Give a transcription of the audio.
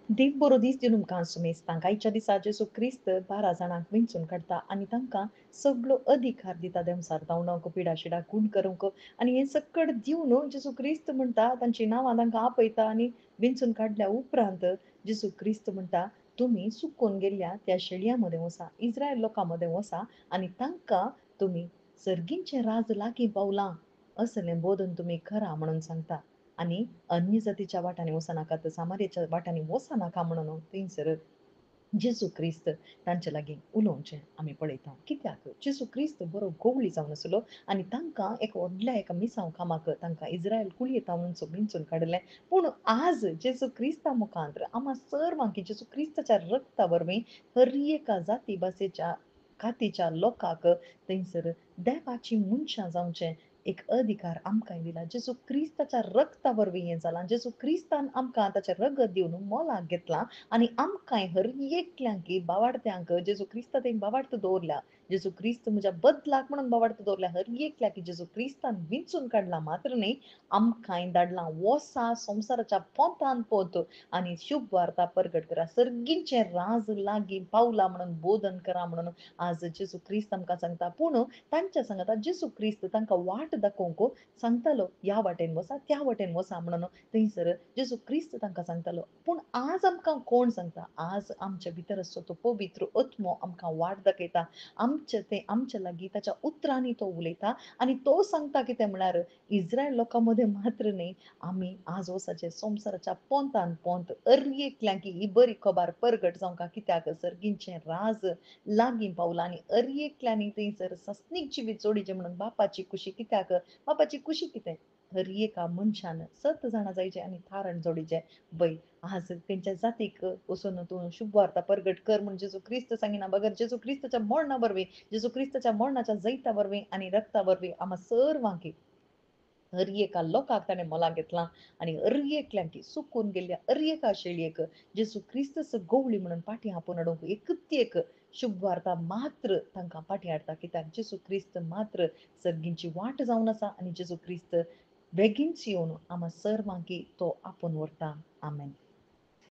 देव बरो दीस दिवन तुमकां सुमेज तांकां आयच्या दिसा जेसू क्रिस्त 12 जाणांक विंचून काडटा आनी तांकां सगळो अधिकार दिता देंवचार धांवडावंक पिडाशिडा खून करूंक आनी हें सकट दिवन जेसू क्रिस्त म्हणटा तांची नांवां तांकां आपयता आनी विंचून काडल्या उपरांत जेसू क्रिस्त म्हणटा तुमी सुकोवन गेल्ल्या त्या शेळयां वचा इस्रायल लोकां मदें वचा आनी तांकां तुमी सर्गींचें राज लागीं पावलां असलें बोधन तुमी करा म्हणून सांगता आनी अन्य जातीच्या वाटांनी वचनाकात सामार्याच्या वाटांनी वचनाका म्हणून थंयसर जेजू क्रिस्त तांचे लागीं उलोवचें आमी पळयता कित्याक जेजू क्रिस्त बरो गोवळी जावन आसलो आनी तांकां एक व्हडल्या एका मिसांव कामाक तांकां इस्रायल कुळयेंतावन विंचून काडलें पूण आज जेजू क्रिस्ता मुखांतर आम्हा सर्वांक जेजू क्रिस्ताच्या रक्ता वरवीं हर एका जाती भाशेच्या कातीच्या लोकांक थंयसर देवाची मनशां जावचें एक अधिकार आमकां दिला जेजू क्रिस्ताच्या रक्ता वरवीं हें जालां जेजू क्रिस्तान आमकां ताचें रगत दिवन मोलाक घेतलां आनी आमकांय हर एकल्यांक बावार्थ्यांक जेजू क्रिस्ता थंय बावार्थ दवरल्या जेजू क्रिस्त म्हज्या बदलाक म्हणून बावार्थ दवरल्या हर एकल्याक जेजू क्रिस्तान विंचून काडला मात्र न्ही आमकांय धाडलां वोसा संवसाराच्या पोंतान पोत आनी शुभ वार्ता परगट करा सर्गींचें राज लागीं पावला म्हणून बोधन करा म्हणून आज जेजू क्रिस्त आमकां सांगता पूण तांच्या सांगता जेजू क्रिस्त तांकां वाट दाखोवंक सांगतालो ह्या वाटेन वचा त्या वाटेन वचा म्हणून थंयसर जेजू क्रिस्त तांकां सांगतालो पूण आज आमकां कोण सांगता आज आमचे भितर आसचो तो पवित्र आत्मो आमकां वाट दाखयता आमचे लागीं ताच्या उतरांनी तो उलयता आनी तो सांगता कितें म्हळ्यार इस्रायल लोकां मदें मात्र न्ही आमी आज वसाचे संवसाराच्या पोंतान पोंत हर एकल्यांक ही बरी खबर परगट जावंक कित्याक सर्गींचें राज लागीं पावलां आनी हर एकल्यांनी थंयसर सस्नीक जिवीत जोडिचें म्हणून बापाची कुशी कित्याक बापाची कुशी कितें हर एका मनशान 7 जाणां जायचे आनी थारण जोडिचें बैल आज तेंच्या जातीक वचून तूं शुभ वार्ता परगट कर म्हूण जेजू क्रिस्त सांगिना बगर जेजू क्रिस्ताच्या मरणा वरवीं जेजू क्रिस्ताच्या मरणाच्या जैता वरवीं आनी रक्ता वरवीं आम्हा सर्वांक हर एका लोकाक ताणें मोलाक घेतलां आनी हर एकल्यांक सुकून गेल्ल्या हर एका शेळयेक जेजू क्रिस्तस गवळी म्हणून फाटीं आपोवन हाडूंक एक शुभ वार्ता मात्र तांकां फाटीं हाडटा कित्याक जेजू क्रिस्त मात्र सर्गींची वाट जावन आसा आनी जेजू क्रिस्त बेगीनच येवन आम्हा सर्वांक तो आपोवन व्हरता आमेन